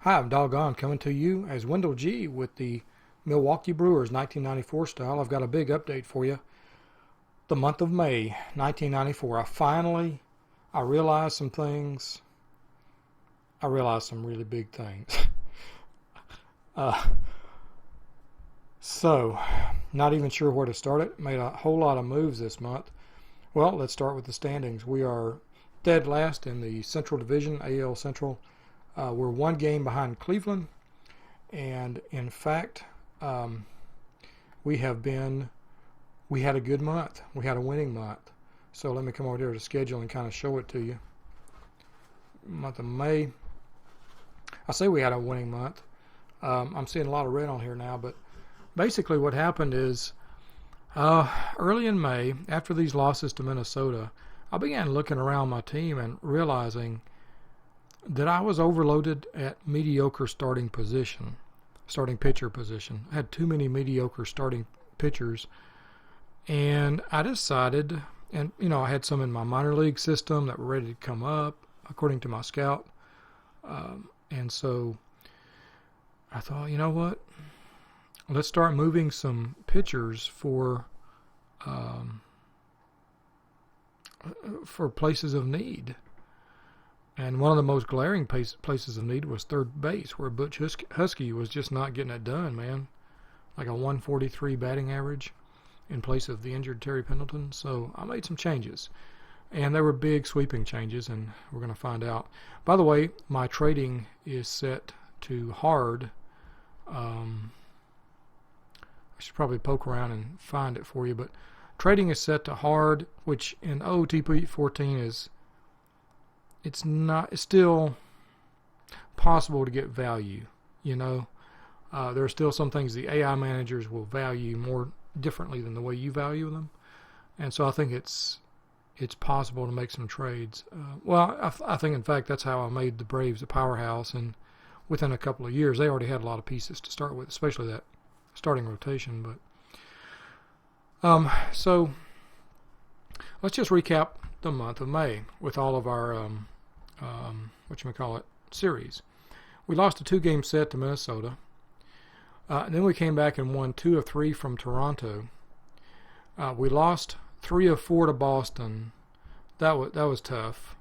Hi, I'm Doggone coming to you as Wendell G with the Milwaukee Brewers 1994 style. I've got a big update for you. The month of May 1994, I realized some things. I realized some really big things. uh, so, not even sure where to start it. Made a whole lot of moves this month. Well, let's start with the standings. We are dead last in the Central Division, AL Central. We're one game behind Cleveland, and in fact, we had a good month. We had a winning month. So let me come over here to schedule and kind of show it to you. Month of May. I say we had a winning month. I'm seeing a lot of red on here now, but basically what happened is early in May, after these losses to Minnesota, I began looking around my team and realizing that I was overloaded at mediocre starting pitcher position. I had too many mediocre starting pitchers, and I decided, and I had some in my minor league system that were ready to come up according to my scout, and so I thought, you know what? Let's start moving some pitchers for places of need. And one of the most glaring places of need was third base, where Butch Husky was just not getting it done, man. Like a 143 batting average in place of the injured Terry Pendleton. So I made some changes. And they were big sweeping changes, and we're going to find out. By the way, my trading is set to hard. I should probably poke around and find it for you, but trading is set to hard, which in OOTP 14 it's still possible to get value. There are still some things the AI managers will value more differently than the way you value them, and so I think it's possible to make some trades. I think in fact that's how I made the Braves a powerhouse, and within a couple of years they already had a lot of pieces to start with, especially that starting rotation. But so let's just recap the month of May with all of our series. We lost a 2-game set to Minnesota. Then we came back and won 2 of 3 from Toronto. We lost 3 of 4 to Boston. That was tough.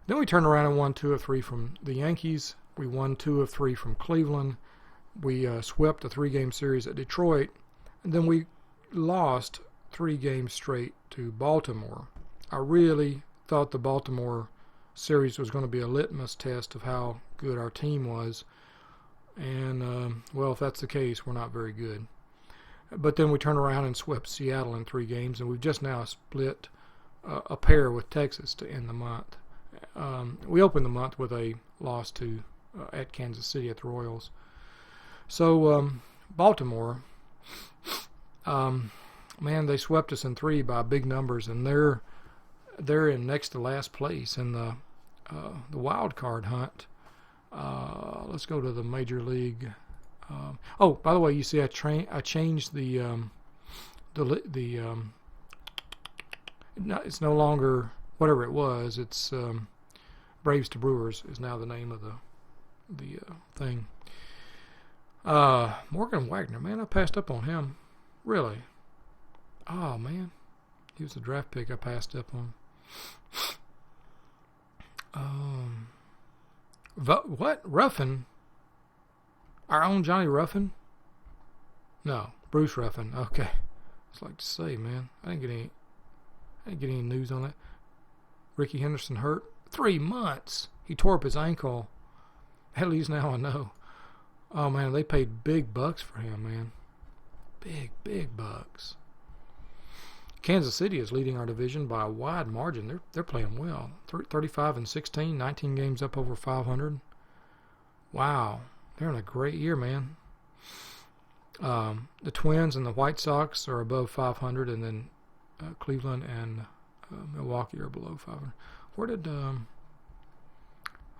Then we turned around and won 2 of 3 from the Yankees. We won 2 of 3 from Cleveland. We swept a 3-game series at Detroit. And then we lost 3 games straight to Baltimore. I really thought the Baltimore series was going to be a litmus test of how good our team was. And, if that's the case, we're not very good. But then we turned around and swept Seattle in 3 games, and we've just now split a pair with Texas to end the month. We opened the month with a loss at Kansas City at the Royals. So, Baltimore, man, they swept us in 3 by big numbers, and they're in next to last place in the wild card hunt. Let's go to the Major League. By the way, you see I changed it's no longer whatever it was. It's Braves to Brewers is now the name of the thing. Morgan Wagner, man, I passed up on him. Really? Oh man, he was the draft pick I passed up on. What? Ruffin? Our own Johnny Ruffin? No, Bruce Ruffin. Okay. I'd like to say, man, I didn't get any news on that. Ricky Henderson hurt 3 months. He tore up his ankle. At least now I know. Oh man, they paid big bucks for him, man. Big bucks. Kansas City is leading our division by a wide margin. They're playing well. 35-16, 19 games up over 500. Wow, they're in a great year, man. The Twins and the White Sox are above 500, and then Cleveland and Milwaukee are below 500. Where did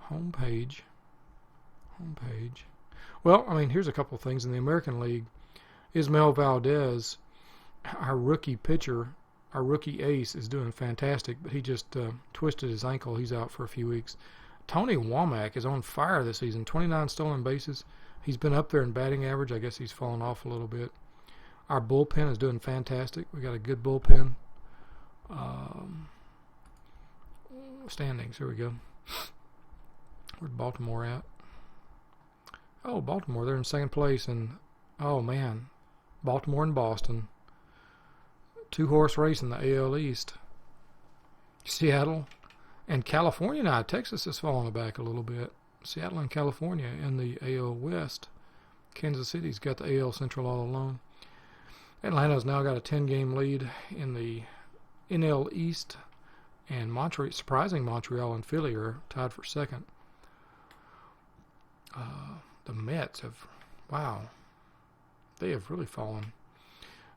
homepage? Well, I mean, here's a couple of things in the American League. Ismael Valdez, our rookie pitcher, our rookie ace, is doing fantastic, but he just twisted his ankle. He's out for a few weeks. Tony Womack is on fire this season. 29 stolen bases. He's been up there in batting average. I guess he's fallen off a little bit. Our bullpen is doing fantastic. We got a good bullpen. Standings. Here we go. Where's Baltimore at? Oh, Baltimore. They're in second place. And, oh, man. Baltimore and Boston. 2-horse race in the AL East. Seattle and California now. Texas is falling back a little bit. Seattle and California in the AL West. Kansas City's got the AL Central all alone. Atlanta's now got a 10-game lead in the NL East. And surprising Montreal and Philly are tied for second. The Mets have, wow, they have really fallen.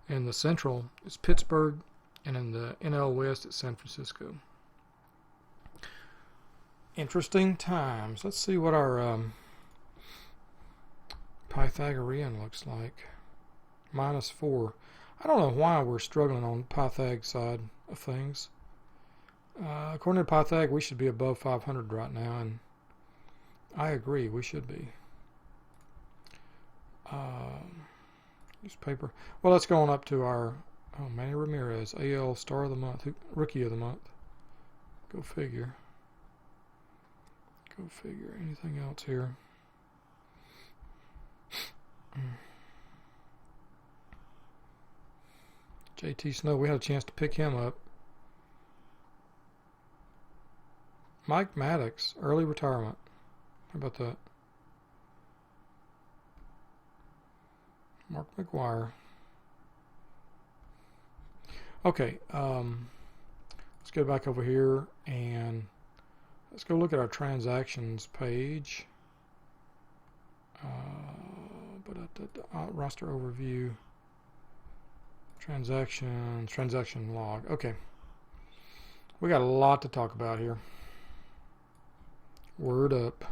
In the Central, it's Pittsburgh, and in the NL West, it's San Francisco. Interesting times. Let's see what our Pythagorean looks like. -4. I don't know why we're struggling on Pythag side of things. According to Pythag, we should be above 500 right now, and I agree, we should be. Newspaper. Well, let's go on up to our Manny Ramirez, AL Star of the Month, Rookie of the Month. Go figure. Go figure. Anything else here? JT Snow, we had a chance to pick him up. Mike Maddox, early retirement. How about that? Mark McGuire. Okay, let's go back over here and let's go look at our transactions page. Roster overview. Transaction log. Okay. We got a lot to talk about here. Word up.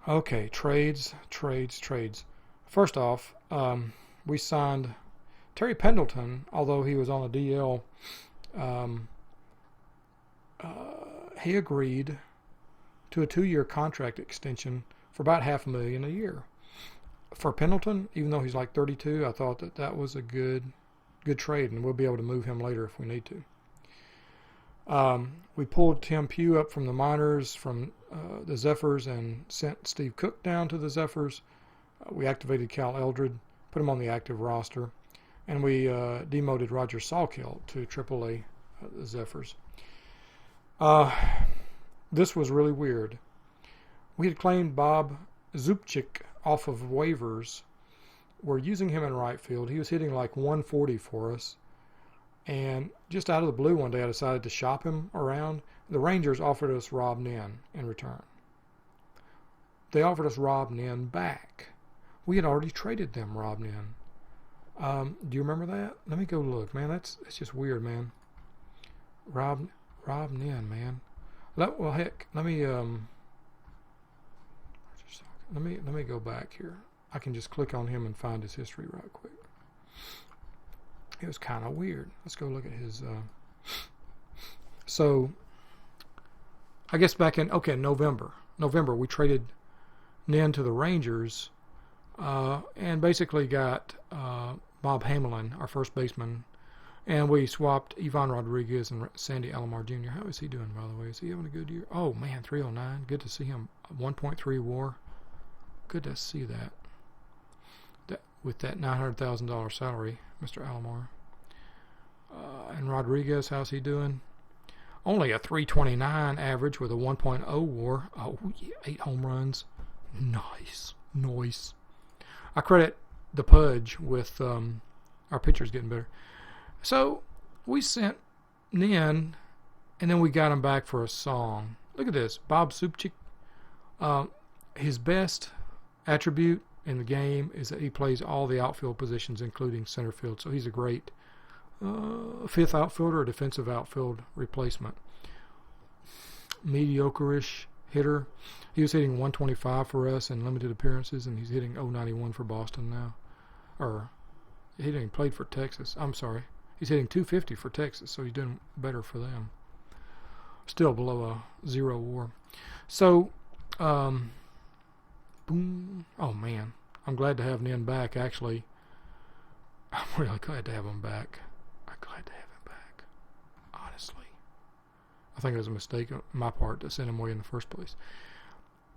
Okay, trades. First off, we signed Terry Pendleton, although he was on a DL. He agreed to a 2-year contract extension for about $500,000 a year. For Pendleton, even though he's like 32, I thought that was a good trade, and we'll be able to move him later if we need to. We pulled Tim Pugh up from the minors, from the Zephyrs, and sent Steve Cook down to the Zephyrs. We activated Cal Eldred, put him on the active roster, and we demoted Roger Sawkill to AAA, the Zephyrs. This was really weird. We had claimed Bob Zupcic off of waivers. We're using him in right field. He was hitting like 140 for us. And just out of the blue one day, I decided to shop him around. The Rangers offered us Rob Nin in return. They offered us Rob Nin back. We had already traded them Rob Nin. Do you remember that? Let me go look, man. That's just weird, man. Rob Nin, man. Well, heck, let me go back here. I can just click on him and find his history right quick. It was kind of weird. Let's go look at his. So, I guess back in November, we traded Nin to the Rangers, and basically got Bob Hamelin, our first baseman, and we swapped Ivan Rodriguez and Sandy Alomar Jr. How is he doing, by the way? Is he having a good year? Oh man, 309. Good to see him. 1.3 WAR. Good to see that. With that $900,000 salary, Mr. Alomar. And Rodriguez, how's he doing? Only a 329 average with a 1.0 WAR. Oh, yeah, 8 home runs. Nice. I credit the Pudge with our pitchers getting better. So we sent Nin, and then we got him back for a song. Look at this. Bob Zupcic. His best attribute in the game is that he plays all the outfield positions, including center field. So he's a great fifth outfielder or defensive outfield replacement. Mediocre-ish hitter. He was hitting 125 for us in limited appearances, and he's hitting 091 for Boston now. Or he didn't play for Texas. I'm sorry. He's hitting 250 for Texas, so he's doing better for them. Still below a 0 WAR. So, boom. Oh man, I'm glad to have Nen back. Actually, I'm really glad to have him back. I'm glad to have him back. Honestly, I think it was a mistake on my part to send him away in the first place.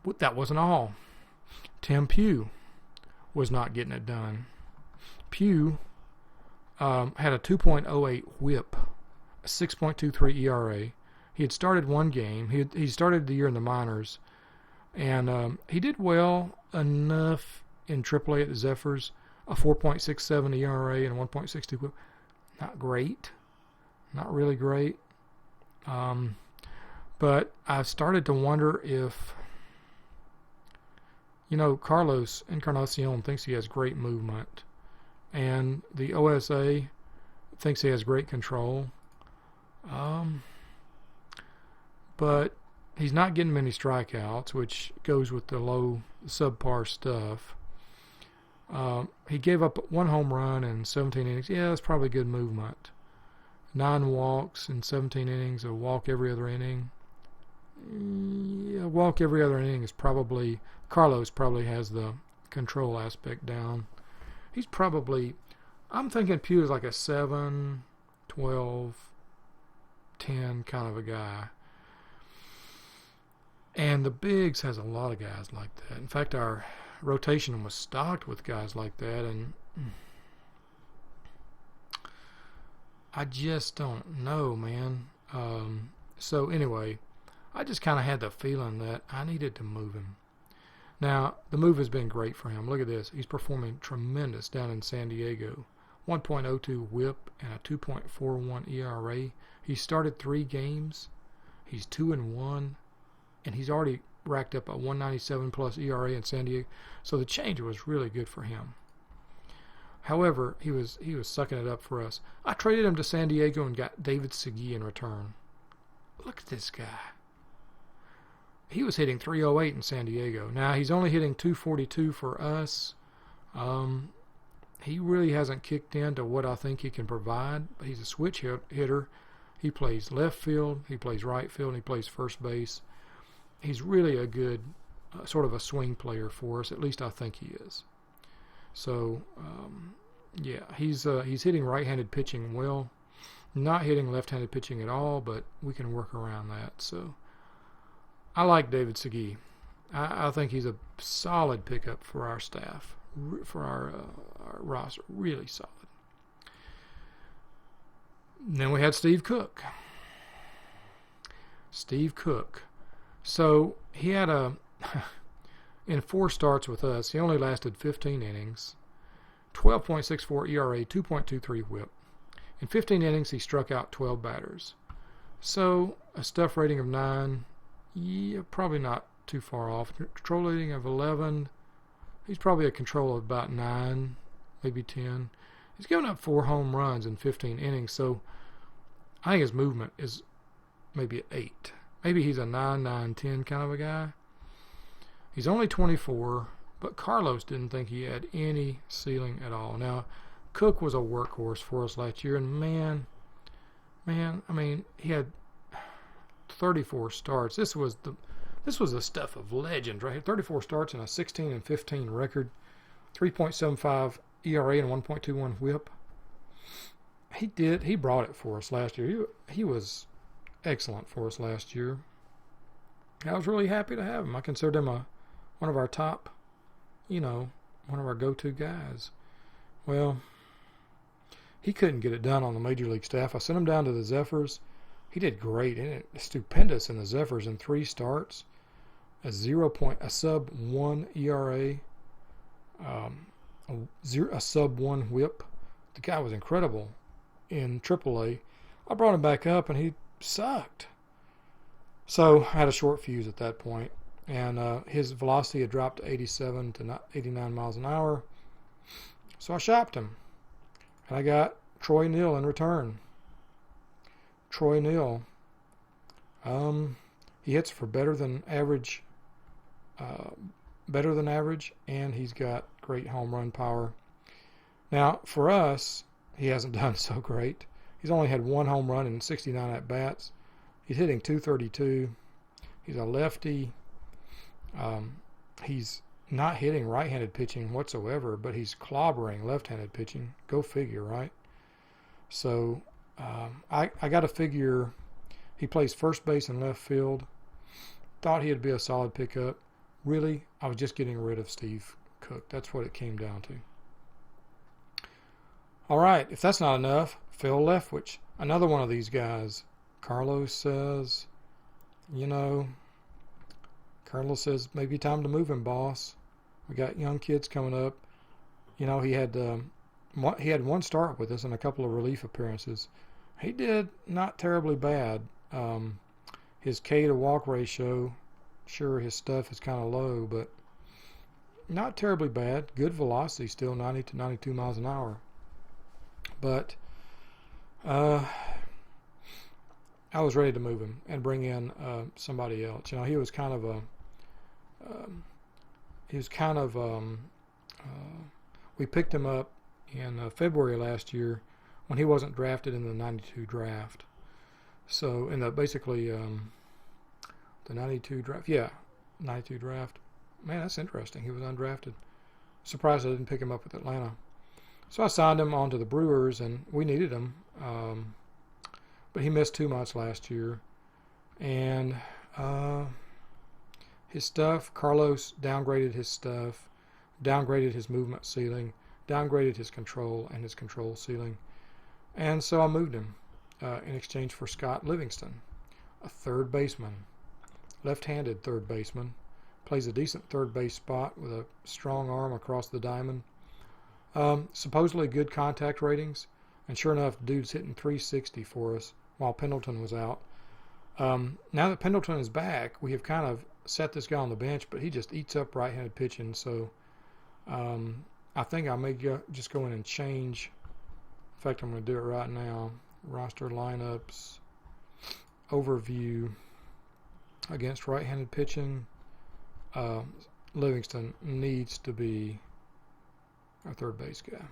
But that wasn't all. Tim Pugh was not getting it done. Pugh had a 2.08 WHIP, a 6.23 ERA. He had started one game. He started the year in the minors, and he did well enough in AAA at the Zephyrs, a 4.67 ERA and 1.62 WHIP. Not great. Not really great. But I started to wonder if, Carlos Encarnacion thinks he has great movement, and the OSA thinks he has great control. But he's not getting many strikeouts, which goes with the low subpar stuff. He gave up 1 home run in 17 innings. Yeah, that's probably good movement. 9 walks in 17 innings, a walk every other inning. Yeah, walk every other inning is probably, Carlos probably has the control aspect down. He's probably, I'm thinking Pugh is like a 7, 12, 10 kind of a guy. And the Bigs has a lot of guys like that. In fact, our rotation was stocked with guys like that, and I just don't know, man. So anyway, I just kind of had the feeling that I needed to move him. Now, the move has been great for him. Look at this. He's performing tremendous down in San Diego. 1.02 WHIP and a 2.41 ERA. He started 3 games. He's 2-1. And he's already racked up a 197 plus ERA in San Diego. So the change was really good for him. However, he was sucking it up for us. I traded him to San Diego and got David Segui in return. Look at this guy. He was hitting 308 in San Diego. Now he's only hitting 242 for us. He really hasn't kicked into what I think he can provide. He's a switch hitter. He plays left field, he plays right field, and he plays first base. He's really a good sort of a swing player for us. At least I think he is. So, yeah, he's hitting right-handed pitching well. Not hitting left-handed pitching at all, but we can work around that. So, I like David Segui. I think he's a solid pickup for our staff, for our roster. Really solid. And then we had Steve Cook. So he had in 4 starts with us, he only lasted 15 innings, 12.64 ERA, 2.23 WHIP. In 15 innings, he struck out 12 batters. So a stuff rating of 9, yeah, probably not too far off. Control rating of 11, he's probably a control of about 9, maybe 10. He's given up 4 home runs in 15 innings, so I think his movement is maybe an 8. Maybe he's a 9, 9, 10 kind of a guy. He's only 24, but Carlos didn't think he had any ceiling at all. Now, Cook was a workhorse for us last year, and man, I mean, he had 34 starts. This was the stuff of legends, right? 34 starts and a 16-15 record, 3.75 ERA and 1.21 WHIP. He brought it for us last year. He was excellent for us last year. I was really happy to have him. I considered him one of our top, one of our go-to guys. Well, he couldn't get it done on the major league staff. I sent him down to the Zephyrs. He did great, and stupendous in the Zephyrs in 3 starts, a sub 1 ERA, a sub 1 WHIP. The guy was incredible in AAA. I brought him back up, and he sucked. So I had a short fuse at that point, and his velocity had dropped to 87 to 89 miles an hour. So I shopped him, and I got Troy Neal in return. Troy Neal, he hits for better than average, and he's got great home run power. Now, for us, he hasn't done so great. He's only had 1 home run in 69 at-bats, He's hitting 232. He's a lefty. He's not hitting right-handed pitching whatsoever, but he's clobbering left-handed pitching. Go figure, right? So I got to figure he plays first base and left field. Thought he'd be a solid pickup. Really, I was just getting rid of Steve Cook. That's what it came down to. All right, if that's not enough, Phil Leftwich, another one of these guys. Carlos says, maybe time to move him, boss. We got young kids coming up. He had one start with us and a couple of relief appearances. He did not terribly bad. His K to walk ratio, sure, his stuff is kind of low, but not terribly bad. Good velocity still, 90 to 92 miles an hour. But I was ready to move him and bring in somebody else. He was kind of we picked him up in February last year when he wasn't drafted in the 92 draft. So in the 92 draft, 92 draft. Man, that's interesting. He was undrafted. Surprised I didn't pick him up with Atlanta. So I signed him onto the Brewers, and we needed him. But he missed 2 months last year. And his stuff, Carlos downgraded his stuff, downgraded his movement ceiling, downgraded his control and his control ceiling. And so I moved him in exchange for Scott Livingston, a third baseman, left-handed third baseman, plays a decent third base spot with a strong arm across the diamond. Supposedly good contact ratings, and sure enough, dude's hitting 360 for us while Pendleton was out. Now that Pendleton is back, we have kind of set this guy on the bench, but he just eats up right-handed pitching, so I think I may just go in and change. In fact, I'm going to do it right now. Roster lineups, overview, against right-handed pitching. Livingston needs to be our third base guy.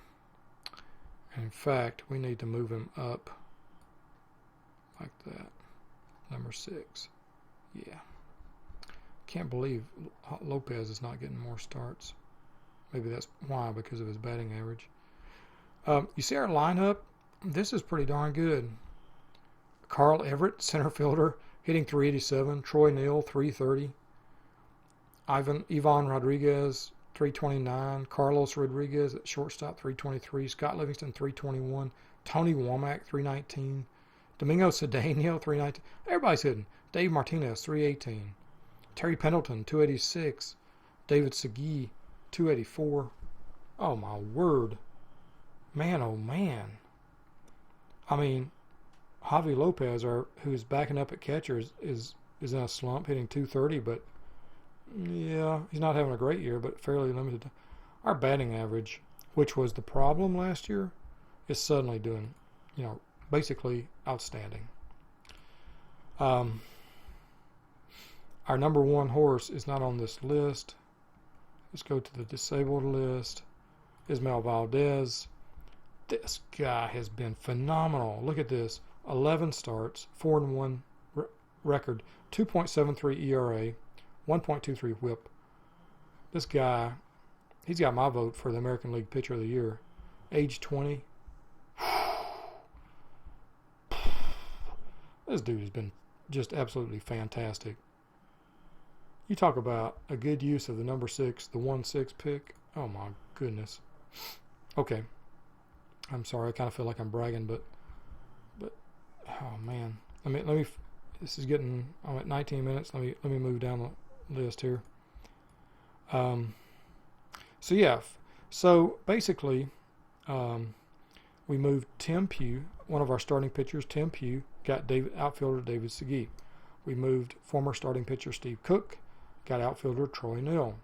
In fact, we need to move him up like that. Number 6. Yeah. Can't believe Lopez is not getting more starts. Maybe that's why, because of his batting average. You see our lineup? This is pretty darn good. Carl Everett, center fielder, hitting 387. Troy Neal, 330. Ivan Rodriguez, 329. Carlos Rodriguez at shortstop, 323. Scott Livingston, 321. Tony Womack, 319. Domingo Cedeno, 319. Everybody's hitting. Dave Martinez, 318. Terry Pendleton, 286. David Segui, 284. Oh, my word. Man, oh, man. I mean, Javi Lopez, who's backing up at catcher, is in a slump, hitting 230, but yeah, he's not having a great year, but fairly limited. Our batting average, which was the problem last year, is suddenly doing, basically outstanding. Our number 1 horse is not on this list. Let's go to the disabled list. Ismael Valdez. This guy has been phenomenal. Look at this. 11 starts, 4-1 record, 2.73 ERA, 1.23 whip. This guy, he's got my vote for the American League Pitcher of the Year. Age 20. This dude has been just absolutely fantastic. You talk about a good use of the number 6, the 1-6 pick. Oh my goodness. Okay. I'm sorry, I kind of feel like I'm bragging, but oh man. Let me this is getting, I'm at 19 minutes. Let me move down the list here. So basically we moved Tim Pugh, one of our starting pitchers. Tim Pugh got outfielder David Segui. We moved former starting pitcher Steve Cook, got outfielder Troy Neal.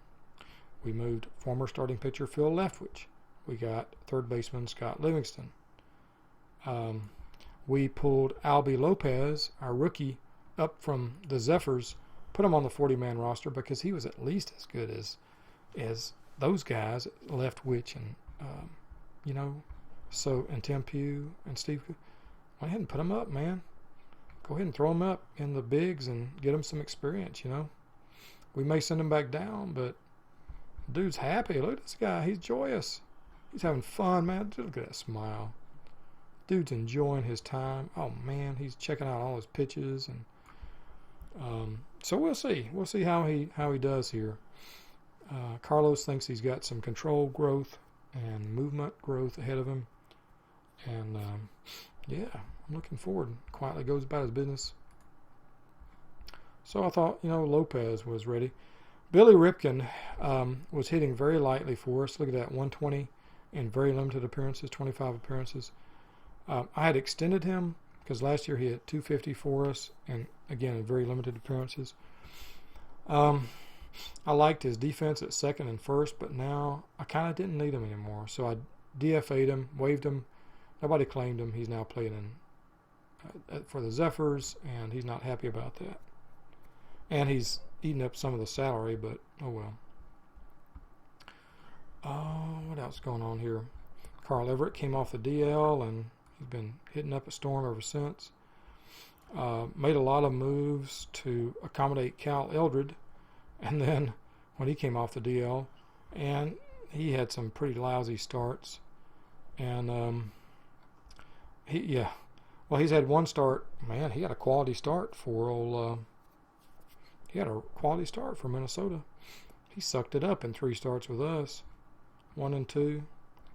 We moved former starting pitcher Phil Leftwich. We got third baseman Scott Livingston. We pulled Albie Lopez, our rookie, up from the Zephyrs, put him on the 40-man roster because he was at least as good as those guys, Leftwich and and Tim Pugh and Steve. Went ahead and put him up, man. go ahead and throw him up in the bigs and get him some experience, you know. We may send him back down, but dude's happy. Look at this guy. He's joyous. He's having fun, man. Look at that smile. Dude's enjoying his time. Oh, man, he's checking out all his pitches. And so we'll see. We'll see how he does here. Carlos thinks he's got some control growth and movement growth ahead of him. And, yeah, I'm looking forward. Quietly goes about his business. So I thought, you know, Lopez was ready. Billy Ripken was hitting very lightly for us. Look at that, 120 in very limited appearances, 25 appearances. I had extended him because last year he hit 250 for us, and again, in very limited appearances. I liked his defense at second and first, but now I kind of didn't need him anymore. So I DFA'd him, waived him. Nobody claimed him. He's now playing for the Zephyrs, and he's not happy about that. And he's eating up some of the salary, but oh well. What else is going on here? Carl Everett came off the DL, and he's been hitting up a storm ever since. Made a lot of moves to accommodate Cal Eldred, and then when he came off the DL, and he had some pretty lousy starts. And he's had one start. Man, he had a quality start for Minnesota. He sucked it up in 3 starts with us, 1 and 2.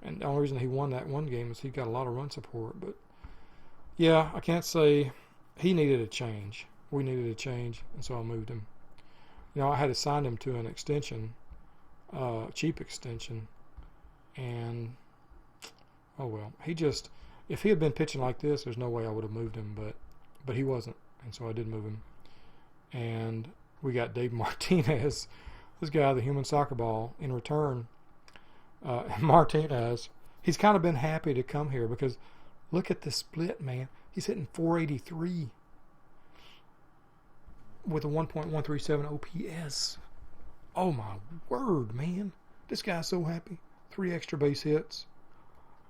And the only reason he won that one game is he got a lot of run support. But yeah, I can't say he needed a change. We needed a change, and so I moved him. You know, I had assigned him to an extension, cheap extension, and oh well. If he had been pitching like this, there's no way I would have moved him, but he wasn't, and so I did move him. And we got Dave Martinez, this guy, the human soccer ball, in return. Martinez, he's kind of been happy to come here because look at the split, man. He's hitting 483 with a 1.137 OPS. Oh my word, man. This guy's so happy. 3 extra base hits,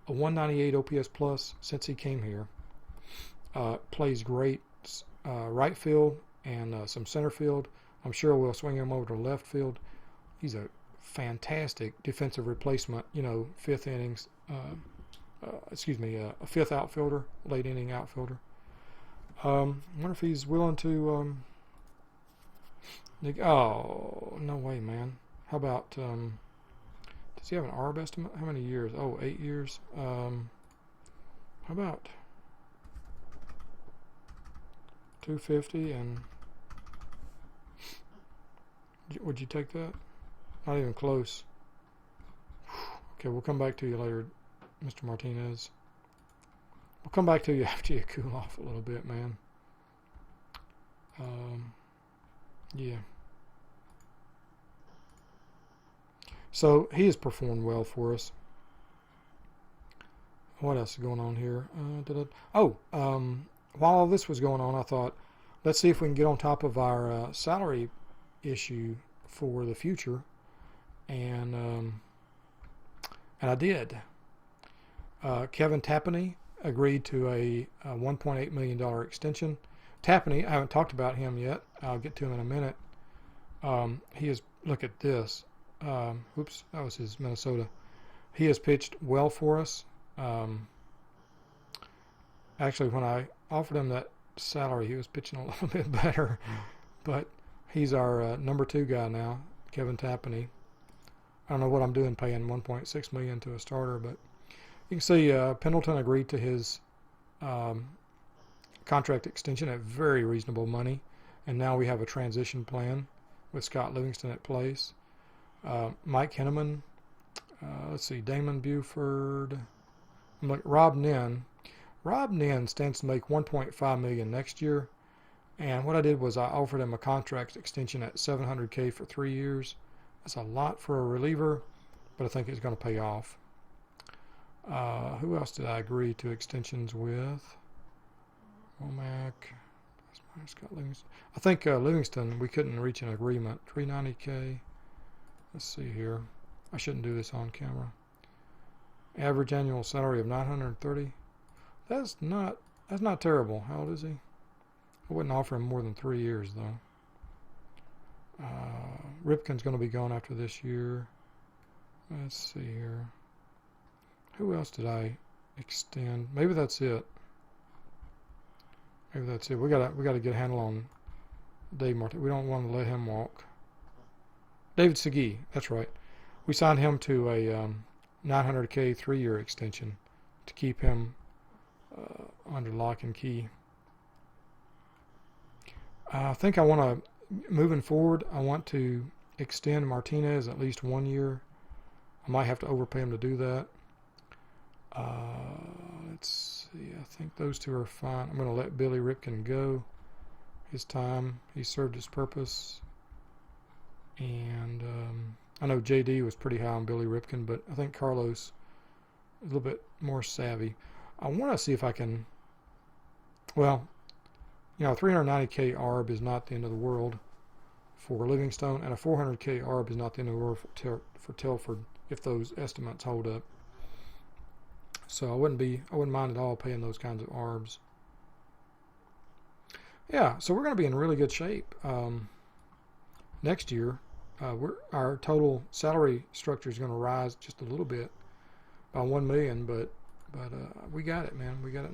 a 198 OPS plus since he came here. Plays great right field and some center field. I'm sure we'll swing him over to left field. He's a fantastic defensive replacement, you know, fifth innings, a fifth outfielder, late inning outfielder. I wonder if he's willing to, oh, no way, man. How about, does he have an ARB estimate? How many years? Oh, 8 years. How about 250 and would you take that? Not even close. Okay, we'll come back to you later, Mr. Martinez. We'll come back to you after you cool off a little bit, man. Yeah. So he has performed well for us. What else is going on here? While all this was going on, I thought, let's see if we can get on top of our salary issue for the future. And I did. Kevin Tapani agreed to a $1.8 million extension. Tapani, I haven't talked about him yet. I'll get to him in a minute. He is, look at this. Oops, that was his Minnesota. He has pitched well for us. Actually, when I offered him that salary, he was pitching a little bit better. But he's our number 2 guy now, Kevin Tapani. I don't know what I'm doing paying $1.6 million to a starter, but you can see Pendleton agreed to his contract extension at very reasonable money, and now we have a transition plan with Scott Livingston at place. Mike Henneman, let's see, Damon Buford, Rob Nin. Rob Nin stands to make $1.5 million next year, and what I did was I offered him a contract extension at $700K for 3 years. That's a lot for a reliever, but I think it's going to pay off. Who else did I agree to extensions with? Womack. Scott Livingston. I think Livingston, we couldn't reach an agreement. $390K. Let's see here. I shouldn't do this on camera. Average annual salary of $930. That's not terrible. How old is he? I wouldn't offer him more than 3 years, though. Ripken's going to be gone after this year. Let's see here. Who else did I extend? Maybe that's it. Maybe that's it. We gotta get a handle on Dave Martin. We don't want to let him walk. David Segui, that's right. We signed him to a $900K 3-year extension to keep him under lock and key. I think I want to, moving forward, I want to extend Martinez at least 1 year. I might have to overpay him to do that. Let's see. I think those two are fine. I'm going to let Billy Ripken go. His time. He served his purpose. And I know JD was pretty high on Billy Ripken, but I think Carlos is a little bit more savvy. I want to see if I can, well, you know, a 390K ARB is not the end of the world for Livingstone, and a 400K ARB is not the end of the world for Telford if those estimates hold up. So I wouldn't mind at all paying those kinds of ARBs. Yeah, so we're going to be in really good shape next year. Our total salary structure is going to rise just a little bit by $1 million, but we got it, man. We got it.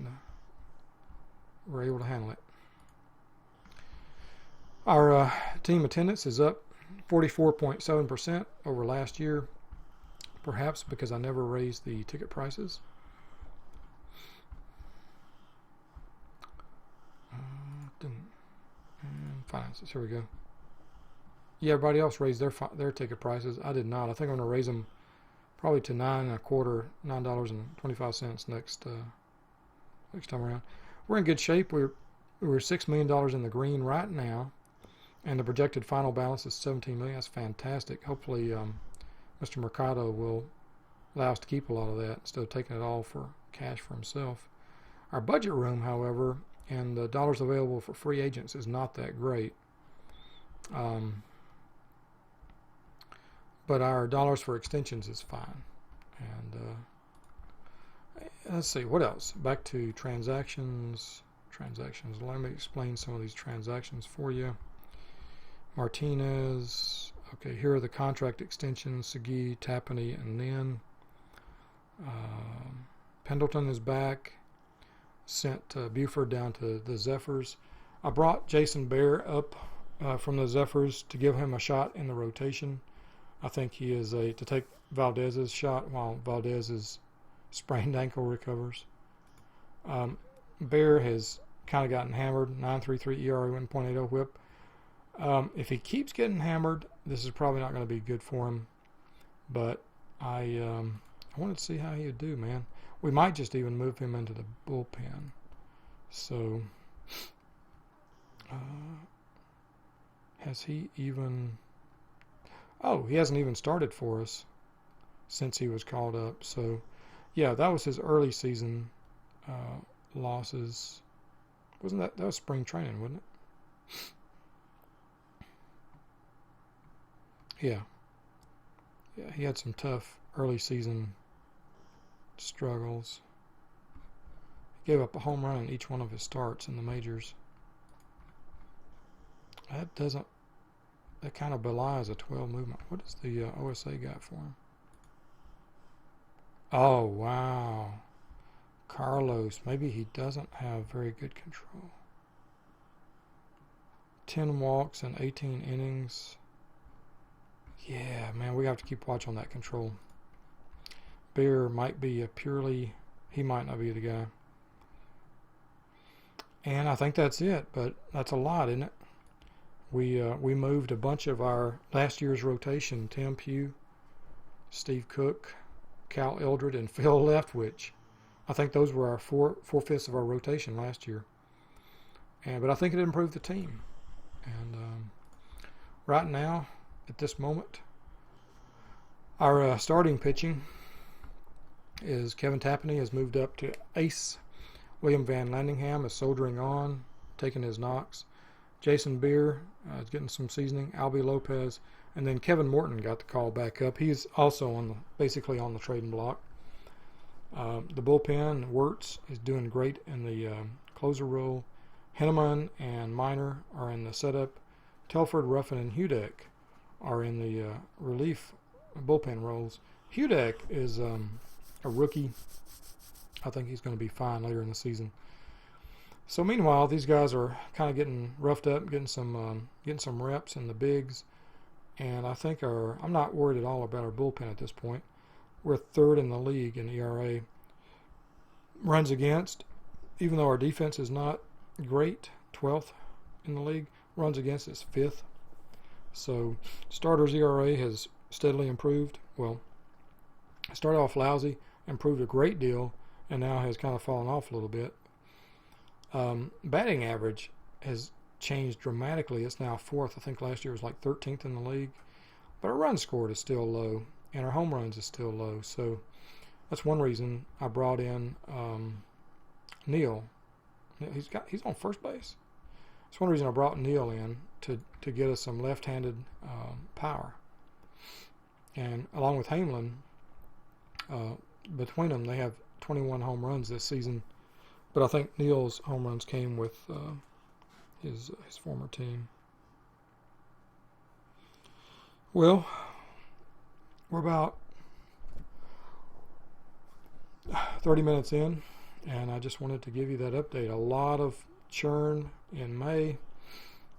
We're able to handle it. Our team attendance is up 44.7% over last year, perhaps because I never raised the ticket prices. And finances, here we go. Yeah, everybody else raised their ticket prices. I did not. I think I'm going to raise them probably to $9.25 next time around. We're in good shape. We're $6 million in the green right now, and the projected final balance is $17 million. That's fantastic. Hopefully, Mr. Mercado will allow us to keep a lot of that instead of taking it all for cash for himself. Our budget room, however, and the dollars available for free agents is not that great. But our dollars for extensions is fine. And let's see, what else? Back to transactions. Let me explain some of these transactions for you. Martinez. Okay, here are the contract extensions. Segui, Tapani, and Nin. Pendleton is back. Sent Buford down to the Zephyrs. I brought Jason Bear up from the Zephyrs to give him a shot in the rotation. I think he is to take Valdez's shot while Valdez's sprained ankle recovers. Bear has kind of gotten hammered. 9.33 ERA, 1.80 WHIP. If he keeps getting hammered, this is probably not going to be good for him. But I wanted to see how he would do, man. We might just even move him into the bullpen. So, has he even... Oh, he hasn't even started for us since he was called up. So, yeah, that was his early season losses. That was spring training, wasn't it? Yeah. Yeah, he had some tough early season struggles. He gave up a home run in each one of his starts in the majors. That kind of belies a 12 movement. What does the OSA got for him? Oh, wow. Carlos. Maybe he doesn't have very good control. 10 walks and 18 innings. Yeah, man, we have to keep watch on that control. Bear might be he might not be the guy. And I think that's it, but that's a lot, isn't it? We moved a bunch of our last year's rotation. Tim Pugh, Steve Cook, Cal Eldred, and Phil Leftwich. I think those were our four-fifths of our rotation last year. But I think it improved the team. And right now, at this moment, our starting pitching is Kevin Tapani has moved up to ace. William Van Landingham is soldiering on, taking his knocks. Jason Beer is getting some seasoning. Albie Lopez, and then Kevin Morton got the call back up. He's also basically on the trading block. The bullpen, Wirtz is doing great in the closer role. Henneman and Miner are in the setup. Telford, Ruffin, and Hudak are in the relief bullpen roles. Hudak is a rookie. I think he's going to be fine later in the season. So meanwhile, these guys are kind of getting roughed up, getting some reps in the bigs, and I think I'm not worried at all about our bullpen at this point. We're third in the league in ERA. Runs against, even though our defense is not great, 12th in the league. Runs against is 5th. So starters ERA has steadily improved. Well, it started off lousy, improved a great deal, and now has kind of fallen off a little bit. Batting average has changed dramatically. It's now 4th. I think last year was like 13th in the league. But our run scored is still low, and our home runs is still low. So that's one reason I brought in Neal. He's on first base. That's one reason I brought Neal in to get us some left-handed power. And along with Hamlin, between them they have 21 home runs this season. But I think Neal's home runs came with his former team. Well, we're about 30 minutes in, and I just wanted to give you that update. A lot of churn in May.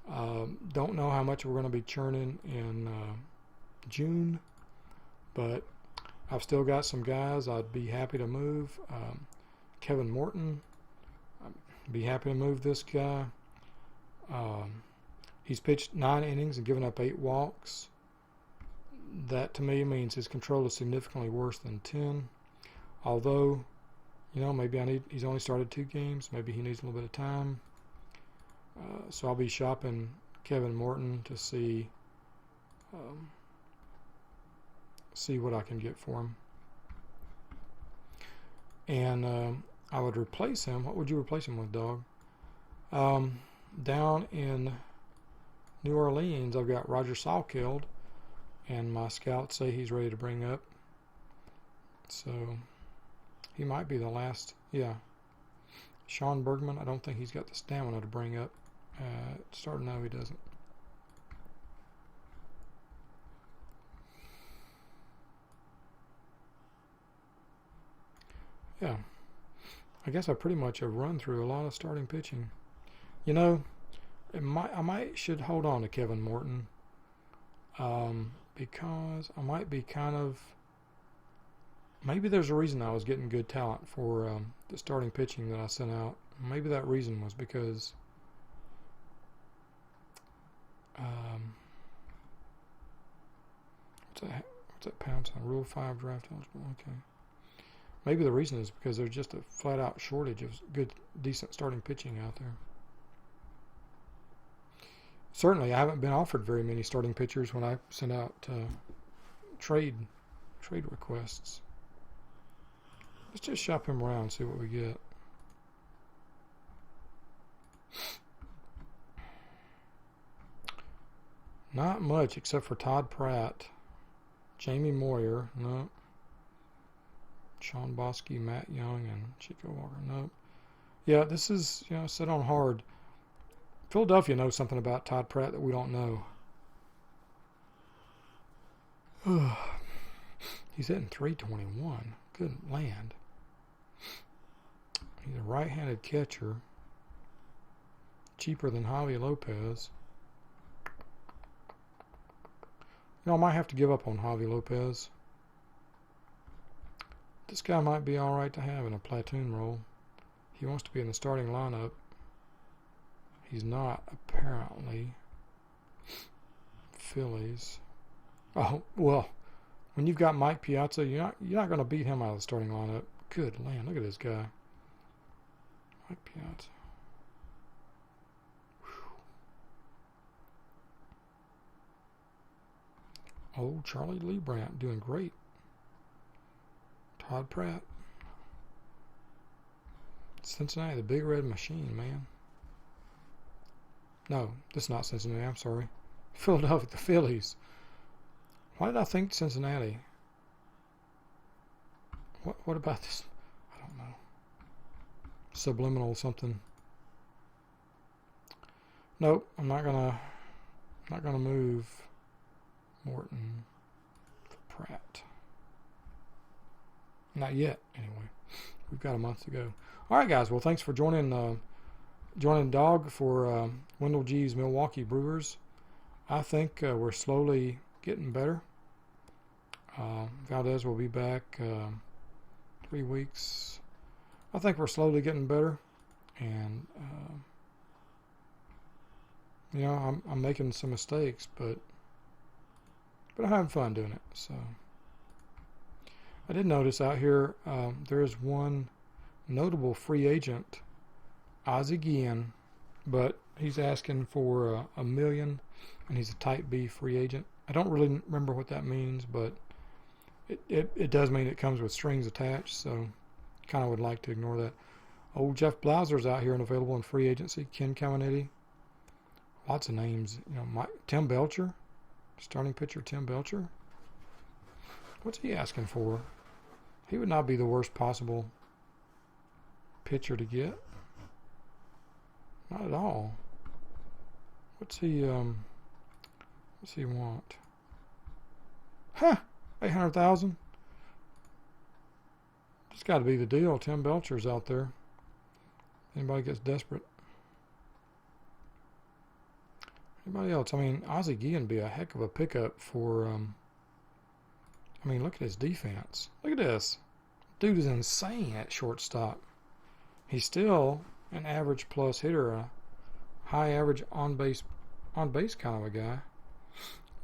Don't know how much we're going to be churning in June, but I've still got some guys I'd be happy to move. Kevin Morton, I'd be happy to move this guy. He's pitched 9 innings and given up 8 walks. That to me means his control is significantly worse than 10. Although, maybe he's only started 2 games. Maybe he needs a little bit of time. So I'll be shopping Kevin Morton to see what I can get for him. And I would replace him. What would you replace him with, dog? Down in New Orleans, I've got Roger Salkeld, and my scouts say he's ready to bring up. So he might be the last. Yeah. Sean Bergman, I don't think he's got the stamina to bring up. Starting now, he doesn't. Yeah. I guess I pretty much have run through a lot of starting pitching. I should hold on to Kevin Morton because I might be maybe there's a reason I was getting good talent for the starting pitching that I sent out. Maybe that reason was because what's that pound sign? Rule 5 draft eligible. Okay. Maybe the reason is because there's just a flat-out shortage of good, decent starting pitching out there. Certainly, I haven't been offered very many starting pitchers when I send out trade requests. Let's just shop him around and see what we get. Not much except for Todd Pratt, Jamie Moyer, no. Sean Bosky, Matt Young, and Chico Walker, no. Yeah, this is, set on hard. Philadelphia knows something about Todd Pratt that we don't know. He's hitting .321. Good land. He's a right-handed catcher. Cheaper than Javi Lopez. I might have to give up on Javi Lopez. This guy might be all right to have in a platoon role. He wants to be in the starting lineup. He's not, apparently. Phillies. Oh, well, when you've got Mike Piazza, you're not going to beat him out of the starting lineup. Good land, look at this guy. Mike Piazza. Oh, Charlie Lee Brandt doing great. Todd Pratt. Cincinnati, the Big Red Machine, man. No, this is not Cincinnati, I'm sorry. Philadelphia, the Phillies. Why did I think Cincinnati? What about this? I don't know. Subliminal something. Nope, I'm not gonna move Morton for Pratt. Not yet, anyway. We've got a month to go. All right, guys. Well, thanks for joining Dog for Wendell G's Milwaukee Brewers. I think we're slowly getting better. Valdez will be back 3 weeks. I think we're slowly getting better, and you know, I'm making some mistakes, but I'm having fun doing it. So I did notice out here there is one notable free agent, Ozzie Guillen, but he's asking for $1 million, and he's a Type B free agent. I don't really remember what that means, but it does mean it comes with strings attached, so kind of would like to ignore that. Old Jeff Blauser's out here and available in free agency. Ken Caminiti. Lots of names. You know, Tim Belcher, starting pitcher Tim Belcher. What's he asking for? He would not be the worst possible pitcher to get. Not at all. What's he want? Huh, 800,000. It's got to be the deal. Tim Belcher's out there. Anybody gets desperate. Anybody else? I mean, Ozzie Guillen would be a heck of a pickup for. I mean, look at his defense. Look at this. Dude is insane at shortstop. He's still an average plus hitter, a high average on base kind of a guy.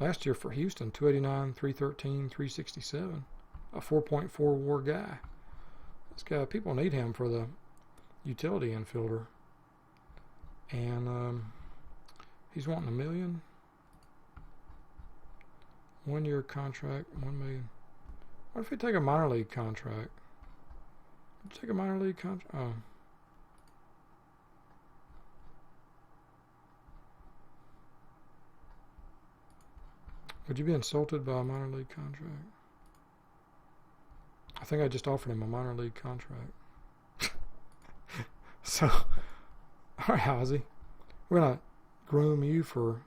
Last year for Houston, 289, 313, 367, a 4.4 WAR guy. This guy, people need him for the utility infielder, and he's wanting $1 million. 1 year contract, $1 million. What if we take a minor league contract? Would you take a minor league contract? Oh. Would you be insulted by a minor league contract? I think I just offered him a minor league contract. So, all right, Ozzie, we're going to groom you for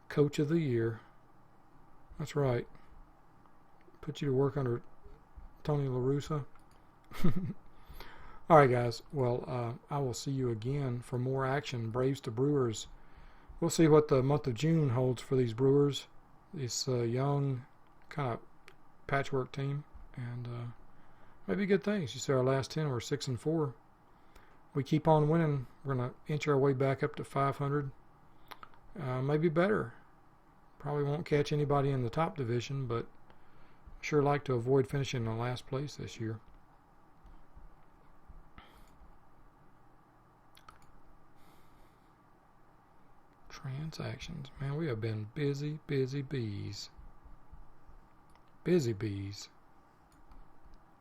Coach of the Year. That's right. Put you to work under Tony La Russa. All right, guys. Well, I will see you again for more action. Braves to Brewers. We'll see what the month of June holds for these Brewers. This young kind of patchwork team. And maybe good things. You see our last 10 were 6-4. We keep on winning. We're going to inch our way back up to 500. Maybe better. Probably won't catch anybody in the top division, but sure like to avoid finishing in last place this year. Transactions. Man, we have been busy bees. Busy bees.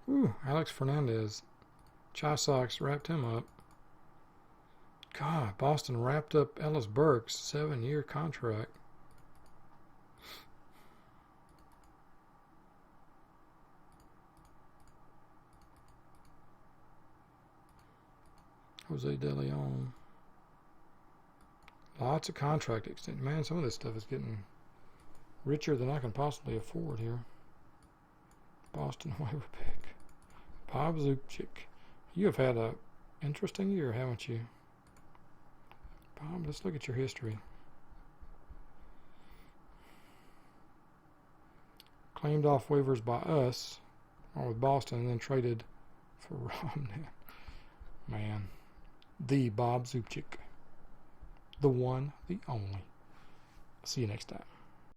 Ooh, Alex Fernandez. Chi Sox wrapped him up. God, Boston wrapped up Ellis Burks' 7-year contract. Jose De Leon. Lots of contract extension. Man, some of this stuff is getting richer than I can possibly afford here. Boston waiver pick. Bob Zupcic. You have had an interesting year, haven't you? Bob, let's look at your history. Claimed off waivers by us, or with Boston, and then traded for Romney. Man. The Bob Zupcic. The one, the only. See you next time.